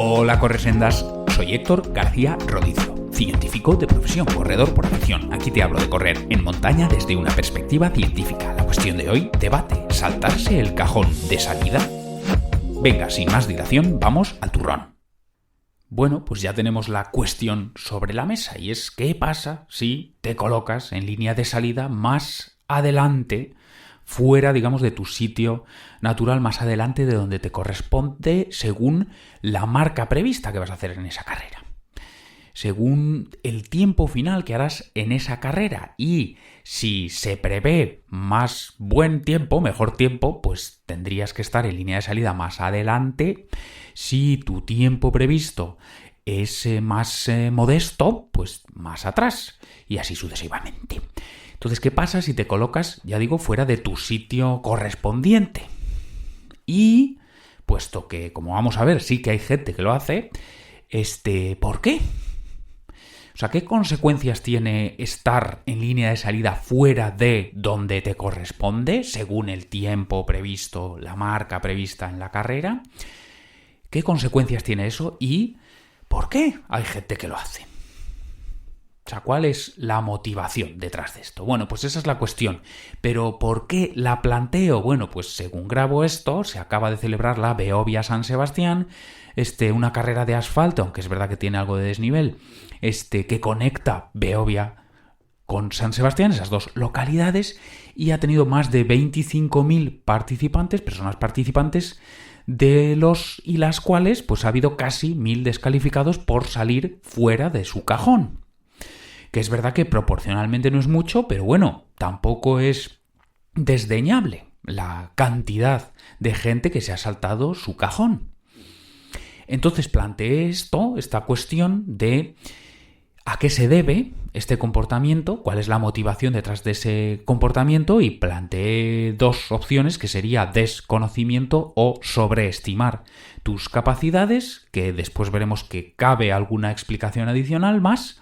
Hola corresendas, soy Héctor García Rodicio, científico de profesión, corredor por afición. Aquí te hablo de correr en montaña desde una perspectiva científica. La cuestión de hoy, debate, ¿saltarse el cajón de salida? Venga, sin más dilación, vamos al turrón. Bueno, pues ya tenemos la cuestión sobre la mesa y es ¿qué pasa si te colocas en línea de salida más adelante, fuera, digamos, de tu sitio natural, más adelante de donde te corresponde según la marca prevista que vas a hacer en esa carrera? Según el tiempo final que harás en esa carrera, y si se prevé más buen tiempo, mejor tiempo, pues tendrías que estar en línea de salida más adelante. Si tu tiempo previsto es más modesto, pues más atrás, y así sucesivamente. Entonces, ¿qué pasa si te colocas, ya digo, fuera de tu sitio correspondiente? Y, puesto que, como vamos a ver, sí que hay gente que lo hace, ¿por qué? O sea, ¿qué consecuencias tiene estar en línea de salida fuera de donde te corresponde, según el tiempo previsto, la marca prevista en la carrera? ¿Qué consecuencias tiene eso y por qué hay gente que lo hace? O sea, ¿cuál es la motivación detrás de esto? Bueno, pues esa es la cuestión. ¿Pero por qué la planteo? Bueno, pues según grabo esto, se acaba de celebrar la Beovia San Sebastián, una carrera de asfalto, aunque es verdad que tiene algo de desnivel, que conecta Beovia con San Sebastián, esas dos localidades, y ha tenido más de 25.000 participantes, personas participantes, de los y las cuales pues ha habido casi 1.000 descalificados por salir fuera de su cajón. Que es verdad que proporcionalmente no es mucho, pero bueno, tampoco es desdeñable la cantidad de gente que se ha saltado su cajón. Entonces planteé esta cuestión de a qué se debe este comportamiento, cuál es la motivación detrás de ese comportamiento, y planteé dos opciones que sería desconocimiento o sobreestimar tus capacidades, que después veremos que cabe alguna explicación adicional más.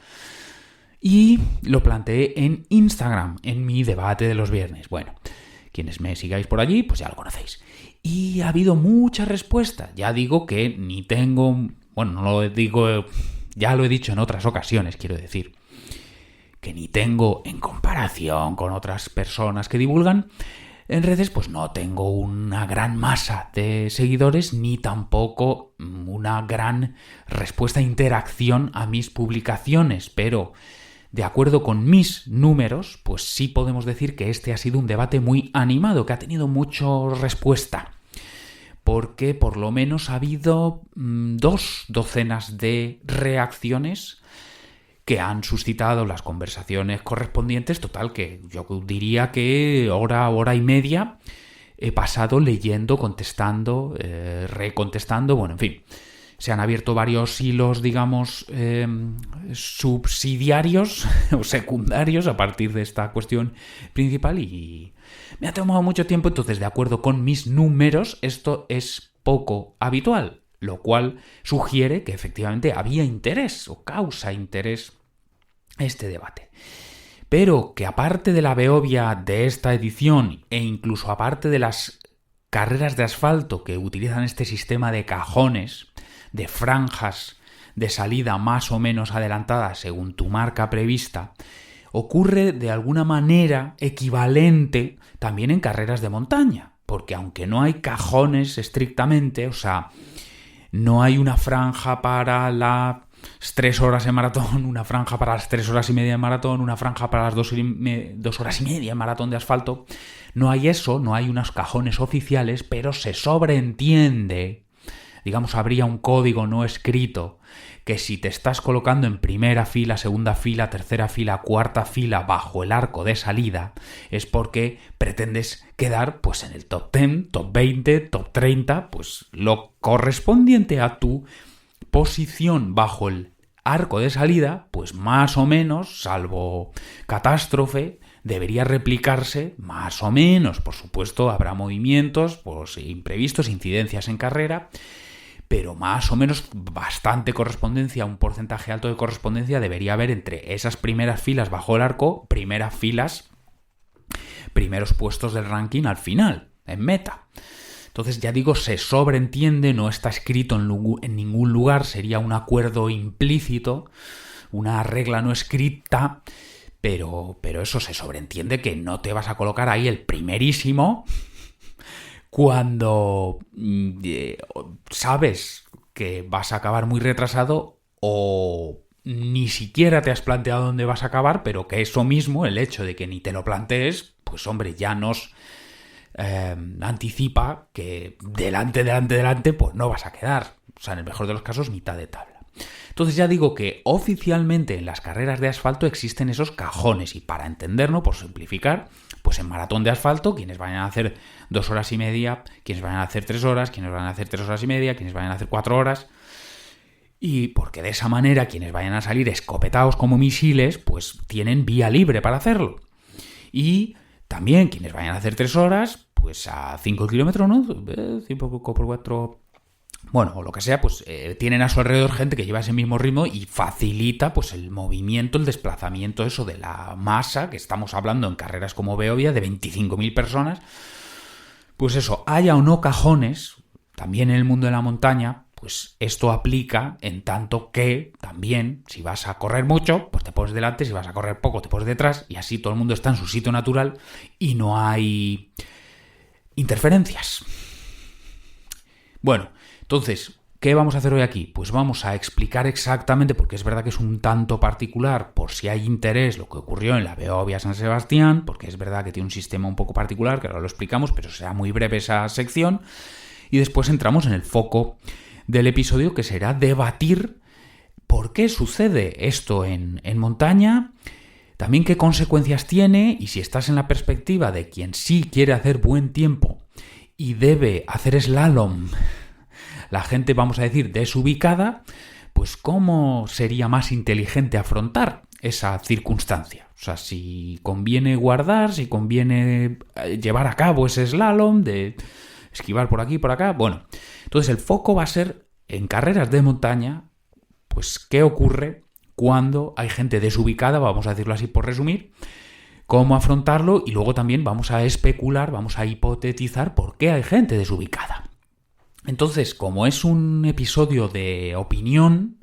Y lo planteé en Instagram, en mi debate de los viernes. Bueno, quienes me sigáis por allí, pues ya lo conocéis. Y ha habido mucha respuesta. Ya digo que ni tengo... Bueno, no lo digo... Ya lo he dicho en otras ocasiones, quiero decir. Que ni tengo, en comparación con otras personas que divulgan en redes, pues no tengo una gran masa de seguidores, ni tampoco una gran respuesta e interacción a mis publicaciones, pero... De acuerdo con mis números, pues sí podemos decir que este ha sido un debate muy animado, que ha tenido mucha respuesta, porque por lo menos ha habido 2 docenas de reacciones que han suscitado las conversaciones correspondientes. Total, que yo diría que hora y media he pasado leyendo, contestando, recontestando, bueno, en fin. Se han abierto varios hilos, digamos, subsidiarios o secundarios a partir de esta cuestión principal y me ha tomado mucho tiempo. Entonces, de acuerdo con mis números, esto es poco habitual, lo cual sugiere que efectivamente había interés o causa interés este debate. Pero que aparte de la Beovia de esta edición e incluso aparte de las carreras de asfalto que utilizan este sistema de cajones, de franjas de salida más o menos adelantadas según tu marca prevista, ocurre de alguna manera equivalente también en carreras de montaña, porque aunque no hay cajones estrictamente, o sea, no hay una franja para las 3 horas en maratón, una franja para las 3 horas y media en maratón, una franja para las 2 horas y media en maratón de asfalto, no hay eso, no hay unos cajones oficiales, pero se sobreentiende, digamos, habría un código no escrito que si te estás colocando en primera fila, segunda fila, tercera fila, cuarta fila bajo el arco de salida, es porque pretendes quedar pues en el top 10, top 20, top 30, pues lo correspondiente a tu posición bajo el arco de salida, pues más o menos, salvo catástrofe, debería replicarse más o menos. Por supuesto, habrá movimientos pues, imprevistos, incidencias en carrera, pero más o menos bastante correspondencia, un porcentaje alto de correspondencia debería haber entre esas primeras filas bajo el arco, primeras filas, primeros puestos del ranking al final, en meta. Entonces, ya digo, se sobreentiende, no está escrito en ningún lugar, sería un acuerdo implícito, una regla no escrita, pero eso se sobreentiende que no te vas a colocar ahí el primerísimo cuando sabes que vas a acabar muy retrasado o ni siquiera te has planteado dónde vas a acabar, pero que eso mismo, el hecho de que ni te lo plantees, pues hombre, ya nos anticipa que delante, pues no vas a quedar. O sea, en el mejor de los casos, mitad de tabla. Entonces ya digo que oficialmente en las carreras de asfalto existen esos cajones y para entenderlo, por simplificar, pues en maratón de asfalto, quienes vayan a hacer 2 horas y media, quienes vayan a hacer 3 horas, quienes vayan a hacer 3 horas y media, quienes vayan a hacer 4 horas, y porque de esa manera quienes vayan a salir escopetados como misiles, pues tienen vía libre para hacerlo. Y también quienes vayan a hacer 3 horas, pues a 5 kilómetros, ¿no? 5 por 4... Bueno, o lo que sea, pues tienen a su alrededor gente que lleva ese mismo ritmo y facilita pues el movimiento, el desplazamiento, eso de la masa, que estamos hablando en carreras como Beovia, de 25.000 personas. Pues eso, haya o no cajones, también en el mundo de la montaña, pues esto aplica en tanto que también, si vas a correr mucho, pues te pones delante, si vas a correr poco, te pones detrás, y así todo el mundo está en su sitio natural y no hay interferencias. Bueno, entonces, ¿qué vamos a hacer hoy aquí? Pues vamos a explicar exactamente, porque es verdad que es un tanto particular, por si hay interés, lo que ocurrió en la Beovia San Sebastián, porque es verdad que tiene un sistema un poco particular, que ahora lo explicamos, pero será muy breve esa sección, y después entramos en el foco del episodio, que será debatir por qué sucede esto en montaña, también qué consecuencias tiene, y si estás en la perspectiva de quien sí quiere hacer buen tiempo y debe hacer slalom, la gente, vamos a decir, desubicada, pues cómo sería más inteligente afrontar esa circunstancia. O sea, si conviene guardar, si conviene llevar a cabo ese slalom de esquivar por aquí y por acá. Bueno, entonces el foco va a ser en carreras de montaña, pues qué ocurre cuando hay gente desubicada, vamos a decirlo así por resumir, cómo afrontarlo, y luego también vamos a especular, vamos a hipotetizar por qué hay gente desubicada. Entonces, como es un episodio de opinión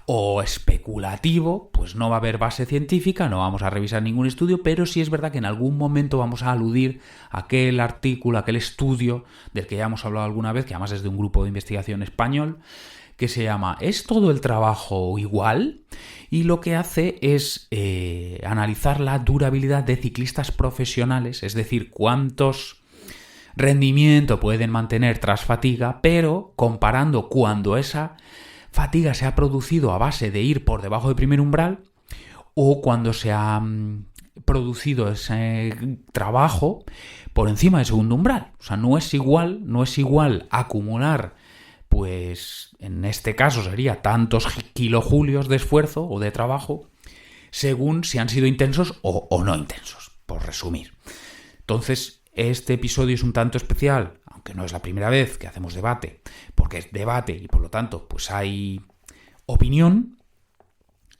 o especulativo, pues no va a haber base científica, no vamos a revisar ningún estudio, pero sí es verdad que en algún momento vamos a aludir a aquel artículo, aquel estudio del que ya hemos hablado alguna vez, que además es de un grupo de investigación español, que se llama ¿Es todo el trabajo igual? Y lo que hace es analizar la durabilidad de ciclistas profesionales, es decir, cuántos rendimiento pueden mantener tras fatiga, pero comparando cuando esa fatiga se ha producido a base de ir por debajo del primer umbral o cuando se ha producido ese trabajo por encima del segundo umbral. O sea, no es igual acumular, pues en este caso sería tantos kilojulios de esfuerzo o de trabajo según si han sido intensos o no intensos, por resumir. Entonces, este episodio es un tanto especial, aunque no es la primera vez que hacemos debate, porque es debate y por lo tanto pues hay opinión,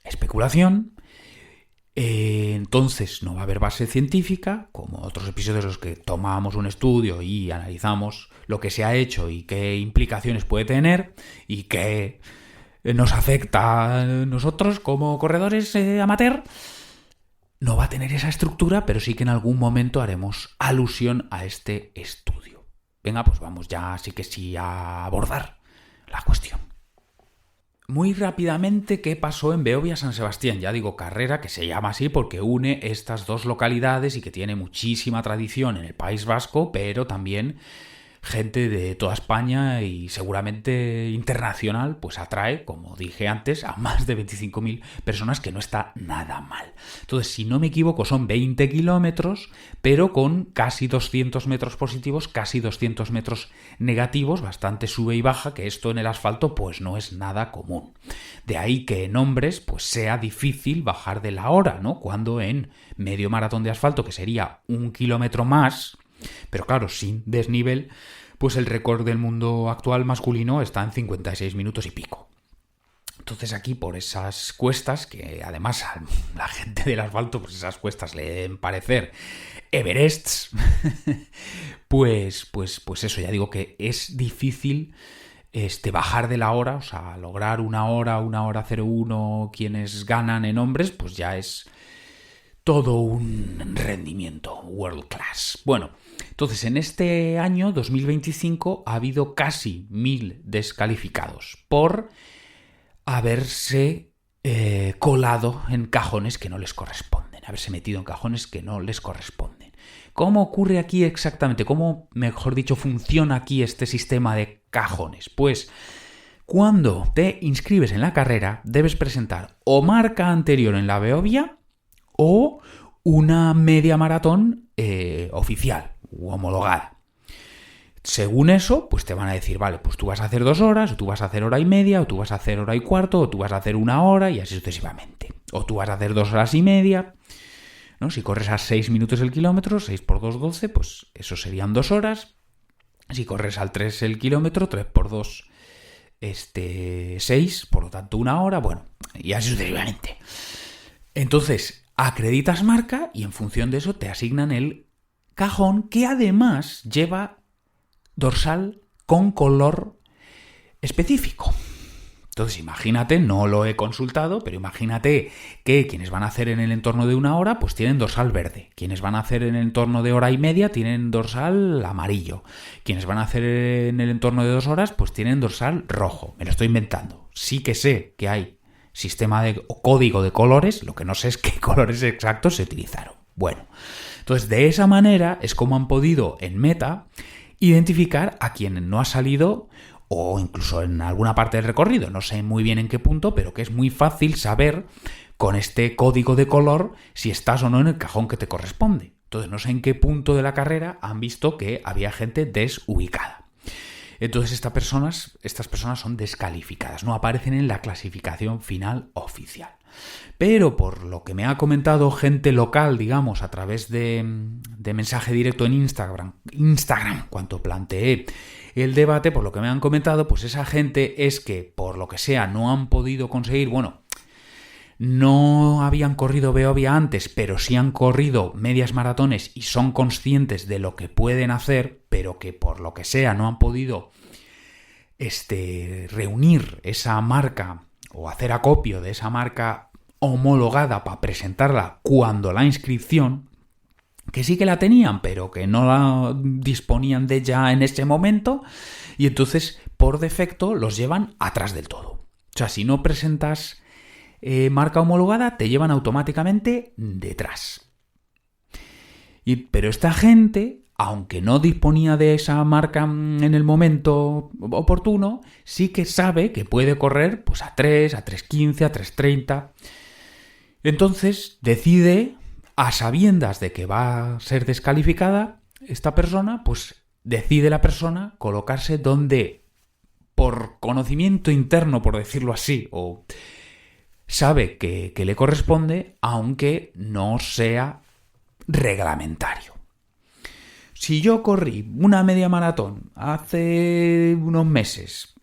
especulación, entonces no va a haber base científica, como otros episodios en los que tomamos un estudio y analizamos lo que se ha hecho y qué implicaciones puede tener y qué nos afecta a nosotros como corredores amateur. No va a tener esa estructura, pero sí que en algún momento haremos alusión a este estudio. Venga, pues vamos ya sí a abordar la cuestión. Muy rápidamente, ¿qué pasó en Beovia San Sebastián? Ya digo, carrera que se llama así porque une estas dos localidades y que tiene muchísima tradición en el País Vasco, pero también gente de toda España y seguramente internacional, pues atrae, como dije antes, a más de 25.000 personas, que no está nada mal. Entonces, si no me equivoco, son 20 kilómetros, pero con casi 200 metros positivos, casi 200 metros negativos, bastante sube y baja, que esto en el asfalto pues no es nada común. De ahí que en hombres pues sea difícil bajar de la hora, ¿no? Cuando en medio maratón de asfalto, que sería 1 kilómetro más, pero claro, sin desnivel, pues el récord del mundo actual masculino está en 56 minutos y pico. Entonces aquí por esas cuestas, que además a la gente del asfalto, pues esas cuestas le deben parecer Everests, pues eso, ya digo que es difícil bajar de la hora, o sea, lograr una hora 01, quienes ganan en hombres, pues ya es todo un rendimiento world class. Bueno, entonces en este año 2025 ha habido casi 1000 descalificados por haberse colado en cajones que no les corresponden, haberse metido en cajones que no les corresponden. ¿Cómo ocurre aquí exactamente? ¿Cómo, mejor dicho, funciona aquí este sistema de cajones? Pues cuando te inscribes en la carrera debes presentar o marca anterior en la Beovia o una media maratón oficial u homologada. Según eso, pues te van a decir, vale, pues tú vas a hacer 2 horas, o tú vas a hacer 1:30, o tú vas a hacer 1:15, o tú vas a hacer 1 hora, y así sucesivamente. O tú vas a hacer 2 horas y media, ¿no? Si corres a 6 minutos el kilómetro, 6 por 2, 12, pues eso serían 2 horas. Si corres al 3 el kilómetro, 3 por 2, 6, por lo tanto 1 hora, bueno, y así sucesivamente. Entonces, acreditas marca y en función de eso te asignan el cajón, que además lleva dorsal con color específico. Entonces imagínate, no lo he consultado, pero imagínate que quienes van a hacer en el entorno de 1 hora pues tienen dorsal verde, quienes van a hacer en el entorno de 1:30 tienen dorsal amarillo, quienes van a hacer en el entorno de 2 horas pues tienen dorsal rojo. Me lo estoy inventando. Sí que sé que hay sistema de código de colores, lo que no sé es qué colores exactos se utilizaron. Bueno, entonces de esa manera es como han podido en Meta identificar a quien no ha salido o incluso en alguna parte del recorrido, no sé muy bien en qué punto, pero que es muy fácil saber con este código de color si estás o no en el cajón que te corresponde. Entonces no sé en qué punto de la carrera han visto que había gente desubicada. Entonces estas personas son descalificadas, no aparecen en la clasificación final oficial. Pero por lo que me ha comentado gente local, digamos, a través de mensaje directo en Instagram, cuando planteé el debate, por lo que me han comentado, pues esa gente es que, por lo que sea, no han podido conseguir, no habían corrido Beovia antes, pero sí han corrido medias maratones y son conscientes de lo que pueden hacer, pero que por lo que sea no han podido reunir esa marca o hacer acopio de esa marca homologada para presentarla cuando la inscripción, que sí que la tenían, pero que no la disponían de ella en ese momento, y entonces por defecto los llevan atrás del todo. O sea, si no presentas marca homologada, te llevan automáticamente detrás. Pero esta gente, aunque no disponía de esa marca en el momento oportuno, sí que sabe que puede correr pues a 3, a 3:15, a 3:30. Entonces decide, a sabiendas de que va a ser descalificada esta persona, pues decide la persona colocarse donde, por conocimiento interno, por decirlo así, o sabe que le corresponde, aunque no sea reglamentario. Si yo corrí una media maratón hace unos meses,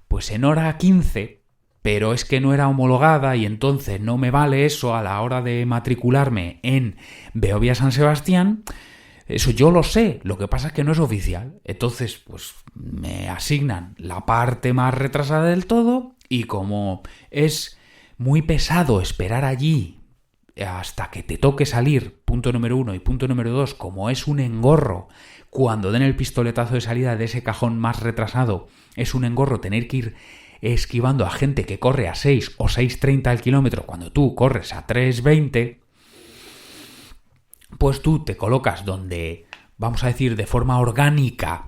pues en hora 15, pero es que no era homologada y entonces no me vale eso a la hora de matricularme en Beovia San Sebastián, eso yo lo sé, lo que pasa es que no es oficial. Entonces, pues me asignan la parte más retrasada del todo y como es muy pesado esperar allí hasta que te toque salir, punto número 1, y punto número 2, como es un engorro, cuando den el pistoletazo de salida de ese cajón más retrasado, es un engorro tener que ir esquivando a gente que corre a 6 o 6:30 al kilómetro cuando tú corres a 3:20, pues tú te colocas donde, vamos a decir, de forma orgánica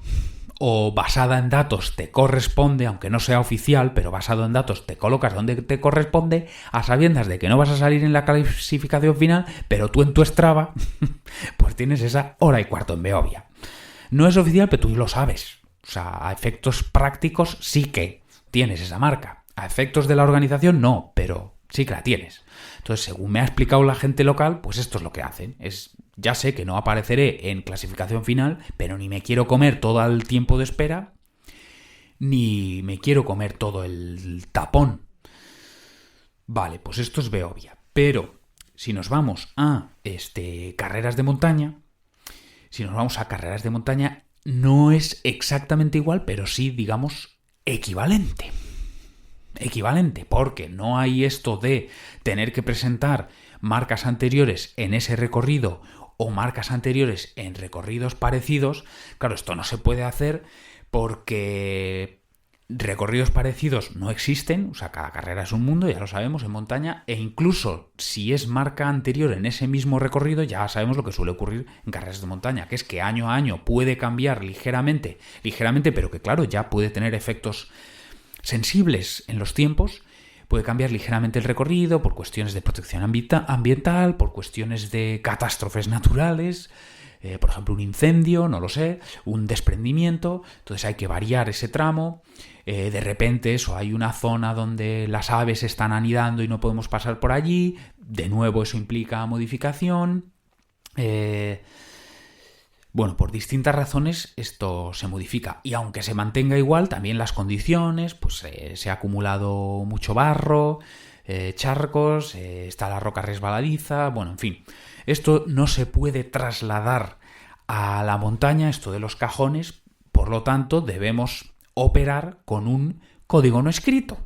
o basada en datos te corresponde, aunque no sea oficial, pero basado en datos te colocas donde te corresponde, a sabiendas de que no vas a salir en la clasificación final, pero tú en tu Strava pues tienes esa 1:15 en Beovia. No es oficial, pero tú lo sabes. O sea, a efectos prácticos sí que tienes esa marca. A efectos de la organización no, pero sí que la tienes. Entonces, según me ha explicado la gente local, pues esto es lo que hacen. Ya sé que no apareceré en clasificación final, pero ni me quiero comer todo el tiempo de espera, ni me quiero comer todo el tapón. Vale, pues esto es Beovia. Pero si nos vamos a carreras de montaña, no es exactamente igual, pero sí, digamos, equivalente. Equivalente, porque no hay esto de tener que presentar marcas anteriores en ese recorrido o marcas anteriores en recorridos parecidos. Claro, esto no se puede hacer porque recorridos parecidos no existen, o sea, cada carrera es un mundo, ya lo sabemos, en montaña, e incluso si es marca anterior en ese mismo recorrido, ya sabemos lo que suele ocurrir en carreras de montaña, que es que año a año puede cambiar ligeramente, pero que claro, ya puede tener efectos sensibles en los tiempos. Puede cambiar ligeramente el recorrido por cuestiones de protección ambiental, por cuestiones de catástrofes naturales, por ejemplo un incendio, no lo sé, un desprendimiento, entonces hay que variar ese tramo. De repente hay una zona donde las aves están anidando y no podemos pasar por allí, de nuevo eso implica modificación. Bueno, por distintas razones esto se modifica, y aunque se mantenga igual, también las condiciones, pues se ha acumulado mucho barro, charcos, está la roca resbaladiza, bueno, en fin. Esto no se puede trasladar a la montaña, esto de los cajones, por lo tanto debemos operar con un código no escrito,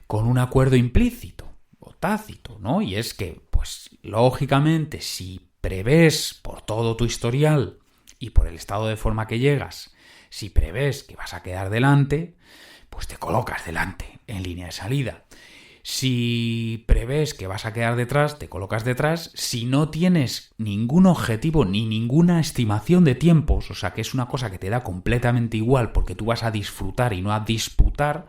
con un acuerdo implícito o tácito, ¿no? Y es que, pues lógicamente, si prevés por todo tu historial y por el estado de forma que llegas, si prevés que vas a quedar delante, pues te colocas delante en línea de salida. Si prevés que vas a quedar detrás, te colocas detrás. Si no tienes ningún objetivo ni ninguna estimación de tiempos, o sea que es una cosa que te da completamente igual porque tú vas a disfrutar y no a disputar,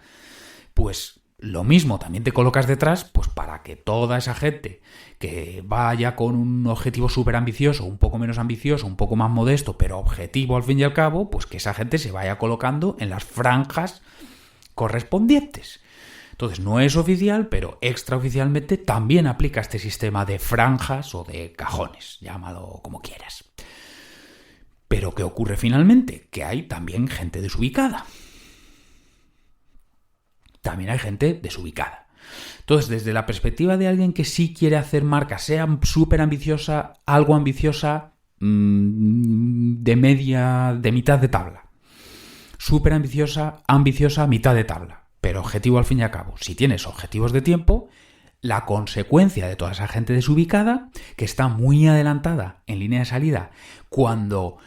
pues lo mismo, también te colocas detrás, pues para que toda esa gente que vaya con un objetivo súper ambicioso, un poco menos ambicioso, un poco más modesto, pero objetivo al fin y al cabo, pues que esa gente se vaya colocando en las franjas correspondientes. Entonces no es oficial, pero extraoficialmente también aplica este sistema de franjas o de cajones, llámalo como quieras. Pero ¿qué ocurre finalmente? Que hay también gente desubicada. También hay gente desubicada. Entonces, desde la perspectiva de alguien que sí quiere hacer marca, sea súper ambiciosa, algo ambiciosa, de mitad de tabla. Súper ambiciosa, mitad de tabla. Pero objetivo al fin y al cabo. Si tienes objetivos de tiempo, la consecuencia de toda esa gente desubicada, que está muy adelantada en línea de salida, cuando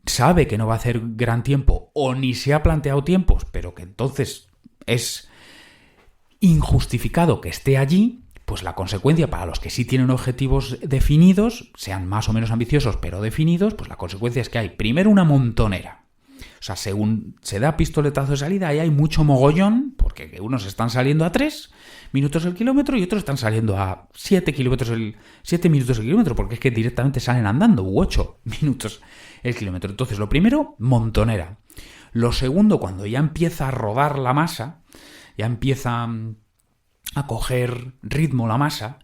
sabe que no va a hacer gran tiempo o ni se ha planteado tiempos, pero que entonces es injustificado que esté allí, pues la consecuencia para los que sí tienen objetivos definidos, sean más o menos ambiciosos pero definidos, pues la consecuencia es que hay primero una montonera. O sea, según se da pistoletazo de salida, ahí hay mucho mogollón, porque unos están saliendo a 3 minutos el kilómetro y otros están saliendo a 7 minutos el kilómetro, porque es que directamente salen andando, u 8 minutos el kilómetro. Entonces, lo primero, montonera. Lo segundo, cuando ya empieza a rodar la masa, ya empieza a coger ritmo la masa,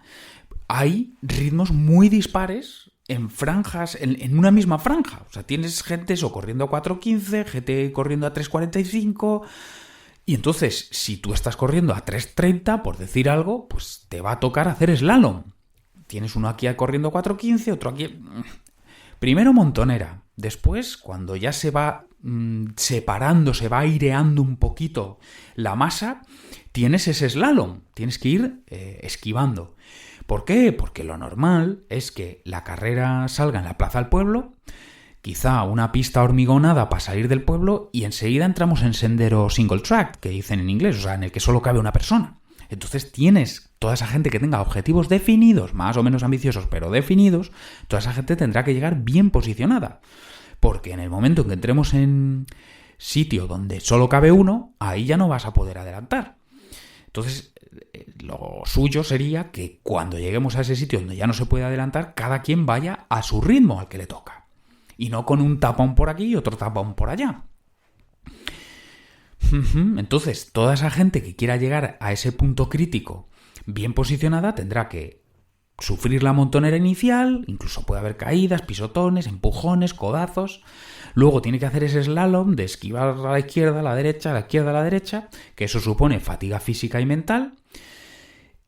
hay ritmos muy dispares en franjas, en una misma franja. O sea, tienes gente corriendo a 4.15, gente corriendo a 3.45, y entonces, si tú estás corriendo a 3.30, por decir algo, pues te va a tocar hacer slalom. Tienes uno aquí corriendo a 4.15, otro aquí. Primero montonera, después, cuando ya se va separando, se va aireando un poquito la masa, tienes ese slalom, tienes que ir esquivando. ¿Por qué? Porque lo normal es que la carrera salga en la Plaza del Pueblo, quizá una pista hormigonada para salir del pueblo, y enseguida entramos en sendero single track, que dicen en inglés, o sea, en el que solo cabe una persona. Entonces tienes toda esa gente que tenga objetivos definidos, más o menos ambiciosos, pero definidos, toda esa gente tendrá que llegar bien posicionada. Porque en el momento en que entremos en sitio donde solo cabe uno, ahí ya no vas a poder adelantar. Entonces, lo suyo sería que cuando lleguemos a ese sitio donde ya no se puede adelantar, cada quien vaya a su ritmo al que le toca. Y no con un tapón por aquí y otro tapón por allá. Entonces, toda esa gente que quiera llegar a ese punto crítico bien posicionada tendrá que sufrir la montonera inicial, incluso puede haber caídas, pisotones, empujones, codazos. Luego tiene que hacer ese slalom de esquivar a la izquierda, a la derecha, a la izquierda, a la derecha, que eso supone fatiga física y mental.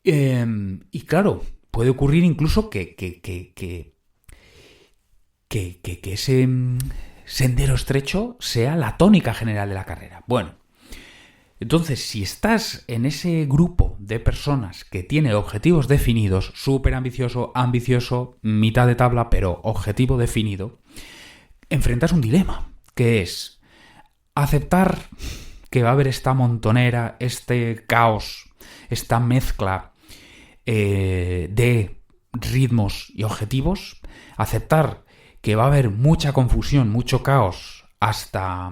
Y claro, puede ocurrir incluso que ese sendero estrecho sea la tónica general de la carrera. Bueno, entonces si estás en ese grupo de personas que tiene objetivos definidos, súper ambicioso, mitad de tabla, pero objetivo definido, enfrentas un dilema, que es aceptar que va a haber esta montonera, este caos, esta mezcla de ritmos y objetivos, aceptar que va a haber mucha confusión, mucho caos, hasta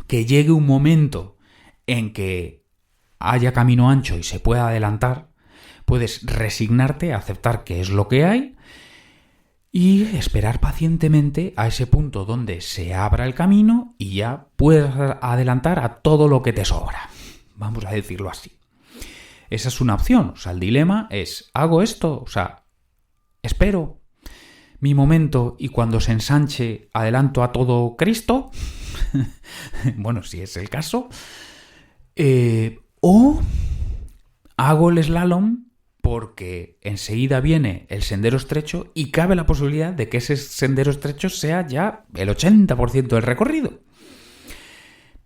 que llegue un momento en que haya camino ancho y se pueda adelantar. Puedes resignarte a aceptar que es lo que hay y esperar pacientemente a ese punto donde se abra el camino y ya puedes adelantar a todo lo que te sobra. Vamos a decirlo así. Esa es una opción. O sea, el dilema es, ¿hago esto? O sea, espero mi momento y cuando se ensanche adelanto a todo Cristo. Bueno, si es el caso. O hago el slalom porque enseguida viene el sendero estrecho y cabe la posibilidad de que ese sendero estrecho sea ya el 80% del recorrido.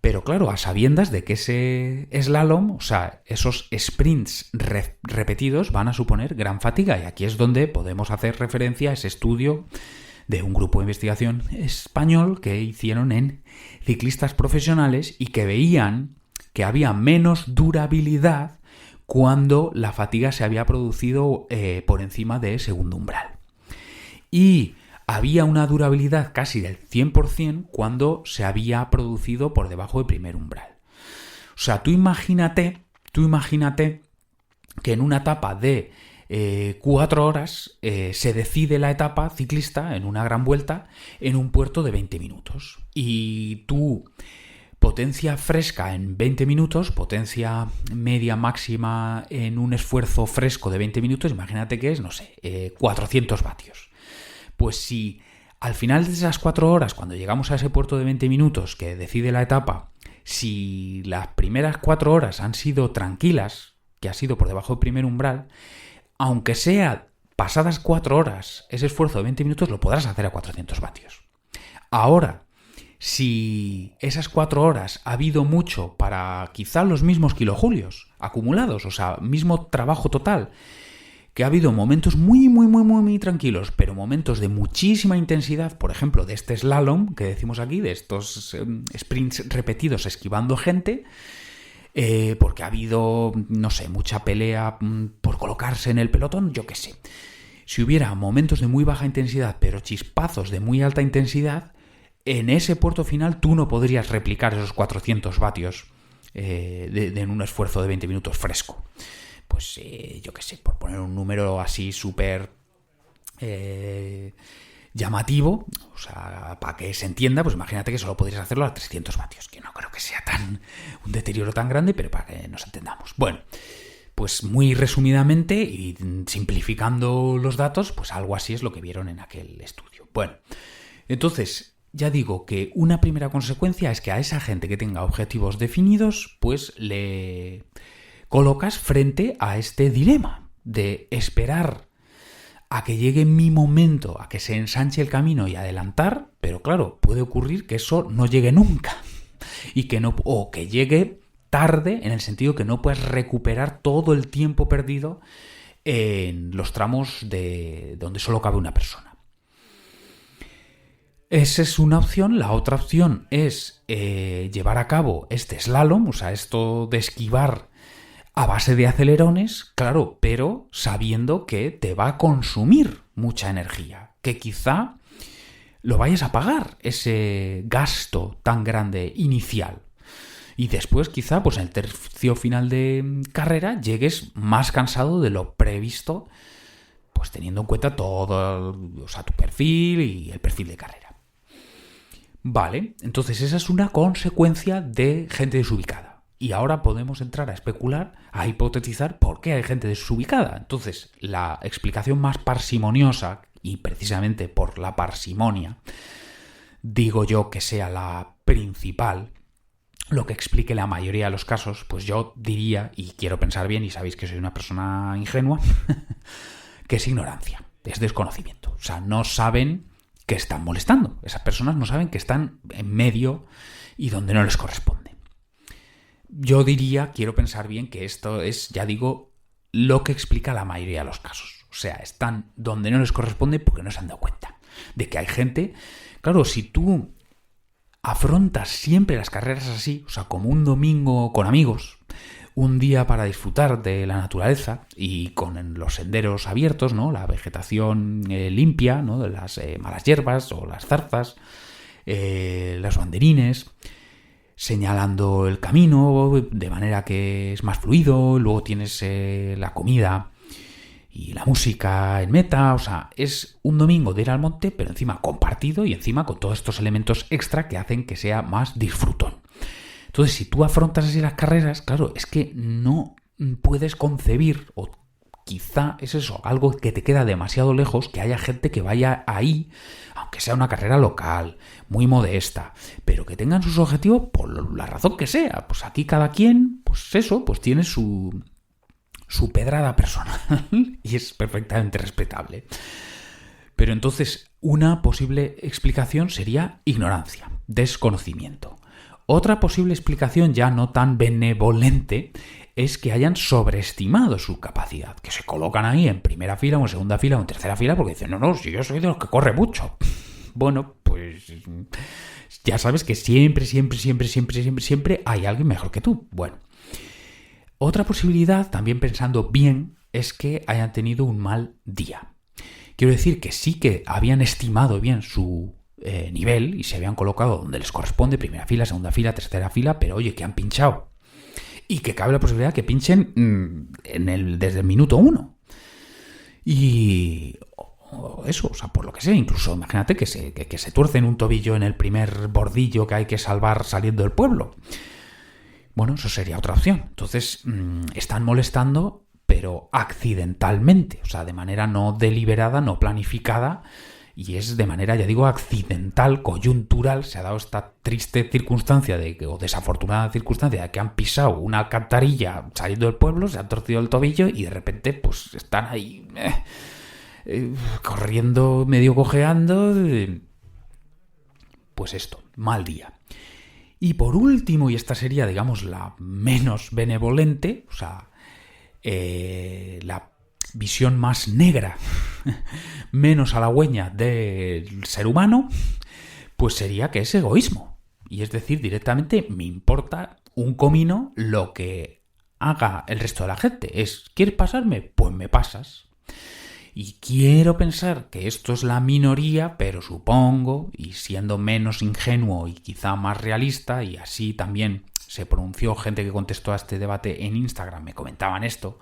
Pero claro, a sabiendas de que ese slalom, o sea, esos sprints repetidos van a suponer gran fatiga. Y aquí es donde podemos hacer referencia a ese estudio de un grupo de investigación español que hicieron en ciclistas profesionales y que veían que había menos durabilidad cuando la fatiga se había producido por encima de segundo umbral. Y había una durabilidad casi del 100% cuando se había producido por debajo del primer umbral. O sea, tú imagínate que en una etapa de 4 horas se decide la etapa ciclista en una gran vuelta en un puerto de 20 minutos. Y tú, potencia fresca en 20 minutos, potencia media máxima en un esfuerzo fresco de 20 minutos, imagínate que es, 400 vatios. Pues si al final de esas 4 horas, cuando llegamos a ese puerto de 20 minutos que decide la etapa, si las primeras 4 horas han sido tranquilas, que ha sido por debajo del primer umbral, aunque sea pasadas 4 horas, ese esfuerzo de 20 minutos lo podrás hacer a 400 vatios. Ahora, si esas 4 horas ha habido mucho para quizá los mismos kilojulios acumulados, o sea, mismo trabajo total, que ha habido momentos muy tranquilos, pero momentos de muchísima intensidad, por ejemplo, de este slalom que decimos aquí, de estos sprints repetidos esquivando gente, porque ha habido, mucha pelea por colocarse en el pelotón, yo qué sé. Si hubiera momentos de muy baja intensidad, pero chispazos de muy alta intensidad, en ese puerto final tú no podrías replicar esos 400 vatios en un esfuerzo de 20 minutos fresco. Pues yo qué sé, por poner un número así súper llamativo, o sea, para que se entienda, pues imagínate que solo podrías hacerlo a 300 vatios, que no creo que sea un deterioro tan grande, pero para que nos entendamos. Bueno, pues muy resumidamente y simplificando los datos, pues algo así es lo que vieron en aquel estudio. Bueno, entonces ya digo que una primera consecuencia es que a esa gente que tenga objetivos definidos, pues le colocas frente a este dilema de esperar a que llegue mi momento, a que se ensanche el camino y adelantar, pero claro, puede ocurrir que eso no llegue nunca y que no, o que llegue tarde en el sentido que no puedas recuperar todo el tiempo perdido en los tramos de donde solo cabe una persona. Esa es una opción. La otra opción es llevar a cabo este slalom, o sea, esto de esquivar a base de acelerones, claro, pero sabiendo que te va a consumir mucha energía, que quizá lo vayas a pagar, ese gasto tan grande inicial. Y después quizá, pues en el tercio final de carrera, llegues más cansado de lo previsto, pues teniendo en cuenta todo, o sea, tu perfil y el perfil de carrera. Vale, entonces esa es una consecuencia de gente desubicada. Y ahora podemos entrar a especular, a hipotetizar por qué hay gente desubicada. Entonces, la explicación más parsimoniosa, y precisamente por la parsimonia, digo yo que sea la principal, lo que explique la mayoría de los casos, pues yo diría, y quiero pensar bien, y sabéis que soy una persona ingenua, que es ignorancia, es desconocimiento. O sea, no saben que están molestando. Esas personas no saben que están en medio y donde no les corresponde. Yo diría, quiero pensar bien, que esto es, ya digo, lo que explica la mayoría de los casos. O sea, están donde no les corresponde porque no se han dado cuenta de que hay gente. Claro, si tú afrontas siempre las carreras así, o sea, como un domingo con amigos, un día para disfrutar de la naturaleza y con los senderos abiertos, ¿no? La vegetación limpia, ¿no? De las malas hierbas o las zarzas, los banderines, señalando el camino de manera que es más fluido, luego tienes la comida y la música en meta, o sea, es un domingo de ir al monte, pero encima compartido y encima con todos estos elementos extra que hacen que sea más disfrutón. Entonces, si tú afrontas así las carreras, claro, es que no puedes concebir, o quizá es eso, algo que te queda demasiado lejos, que haya gente que vaya ahí, aunque sea una carrera local, muy modesta, pero que tengan sus objetivos por la razón que sea. Pues aquí cada quien, pues eso, pues tiene su pedrada personal y es perfectamente respetable. Pero entonces, una posible explicación sería ignorancia, desconocimiento. Otra posible explicación, ya no tan benevolente, es que hayan sobreestimado su capacidad, que se colocan ahí en primera fila o en segunda fila o en tercera fila porque dicen, no, si yo soy de los que corre mucho. Bueno, pues ya sabes que siempre hay alguien mejor que tú. Bueno, otra posibilidad, también pensando bien, es que hayan tenido un mal día. Quiero decir que sí que habían estimado bien su nivel y se habían colocado donde les corresponde, primera fila, segunda fila, tercera fila, pero oye, que han pinchado. Y que cabe la posibilidad que pinchen desde el minuto 1. Y eso, o sea, por lo que sea, incluso imagínate que se tuercen un tobillo en el primer bordillo que hay que salvar saliendo del pueblo. Bueno, eso sería otra opción. Entonces, están molestando, pero accidentalmente, o sea, de manera no deliberada, no planificada, y es de manera, ya digo, accidental, coyuntural. Se ha dado esta triste circunstancia o desafortunada circunstancia de que han pisado una alcantarilla saliendo del pueblo, se han torcido el tobillo y de repente pues están ahí corriendo, medio cojeando. Pues esto, mal día. Y por último, y esta sería, digamos, la menos benevolente, o sea, la visión más negra, menos halagüeña del ser humano, pues sería que es egoísmo. Y es decir, directamente me importa un comino lo que haga el resto de la gente. ¿Quieres pasarme? Pues me pasas. Y quiero pensar que esto es la minoría, pero supongo, y siendo menos ingenuo y quizá más realista, y así también se pronunció gente que contestó a este debate en Instagram, me comentaban esto,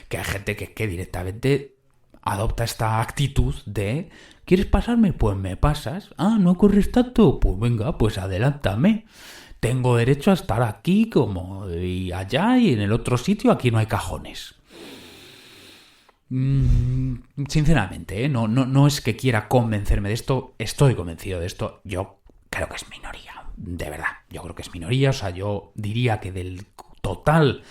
que hay gente que directamente adopta esta actitud de ¿quieres pasarme? Pues me pasas. Ah, ¿no corres tanto? Pues venga, pues adelántame. Tengo derecho a estar aquí como y allá y en el otro sitio, aquí no hay cajones. Sinceramente, no es que quiera convencerme de esto, estoy convencido de esto, yo creo que es minoría, de verdad, yo creo que es minoría, o sea, yo diría que del total,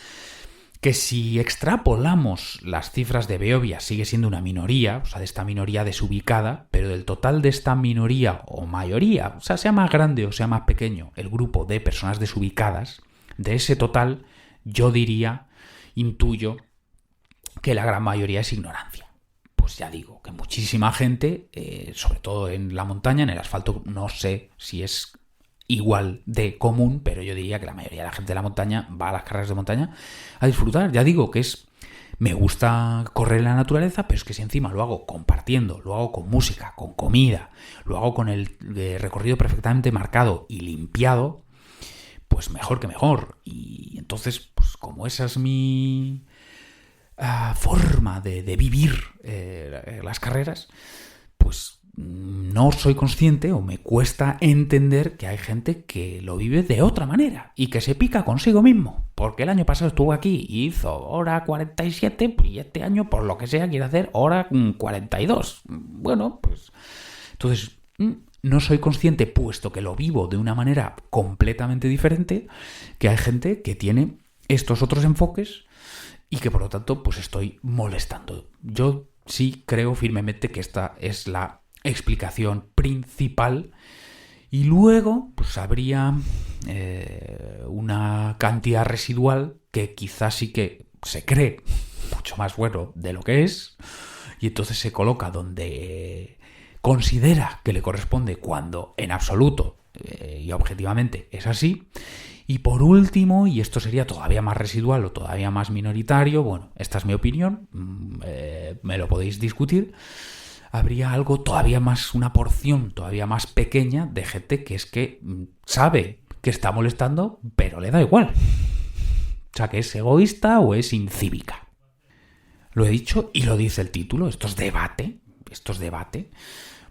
que si extrapolamos las cifras de Beovia sigue siendo una minoría, o sea, de esta minoría desubicada, pero del total de esta minoría o mayoría, o sea, sea más grande o sea más pequeño el grupo de personas desubicadas, de ese total, yo diría, intuyo, que la gran mayoría es ignorancia. Pues ya digo, que muchísima gente, sobre todo en la montaña, en el asfalto, no sé si es igual de común, pero yo diría que la mayoría de la gente de la montaña va a las carreras de montaña a disfrutar. Ya digo que me gusta correr en la naturaleza, pero es que si encima lo hago compartiendo, lo hago con música, con comida, lo hago con el recorrido perfectamente marcado y limpiado, pues mejor que mejor. Y entonces, pues como esa es mi forma de vivir las carreras, pues no soy consciente o me cuesta entender que hay gente que lo vive de otra manera y que se pica consigo mismo. Porque el año pasado estuvo aquí y hizo hora 47 y este año, por lo que sea, quiere hacer hora 42. Bueno, pues entonces no soy consciente, puesto que lo vivo de una manera completamente diferente, que hay gente que tiene estos otros enfoques y que por lo tanto pues estoy molestando. Yo sí creo firmemente que esta es la explicación principal y luego pues habría una cantidad residual que quizás sí que se cree mucho más bueno de lo que es y entonces se coloca donde considera que le corresponde cuando en absoluto y objetivamente es así. Y por último, y esto sería todavía más residual o todavía más minoritario, bueno, esta es mi opinión, me lo podéis discutir, habría algo todavía más, una porción todavía más pequeña de gente que es que sabe que está molestando, pero le da igual. O sea, que es egoísta o es incívica. Lo he dicho y lo dice el título, esto es debate.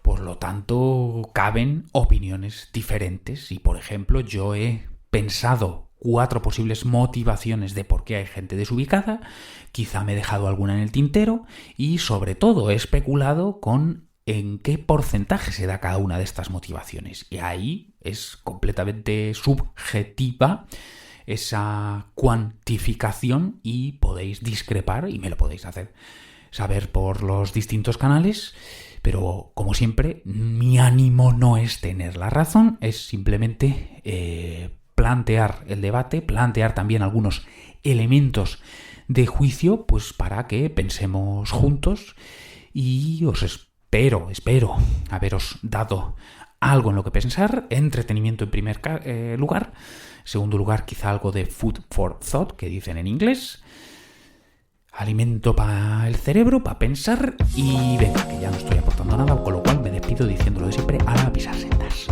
Por lo tanto, caben opiniones diferentes y, por ejemplo, yo he pensado 4 posibles motivaciones de por qué hay gente desubicada, quizá me he dejado alguna en el tintero y sobre todo he especulado con en qué porcentaje se da cada una de estas motivaciones. Y ahí es completamente subjetiva esa cuantificación y podéis discrepar y me lo podéis hacer saber por los distintos canales. Pero, como siempre, mi ánimo no es tener la razón, es simplemente plantear el debate, plantear también algunos elementos de juicio, pues para que pensemos juntos y os espero haberos dado algo en lo que pensar, entretenimiento en primer lugar, en segundo lugar quizá algo de food for thought, que dicen en inglés, alimento para el cerebro, para pensar y venga, que ya no estoy aportando nada, con lo cual me despido diciéndolo de siempre, a pisar sendas.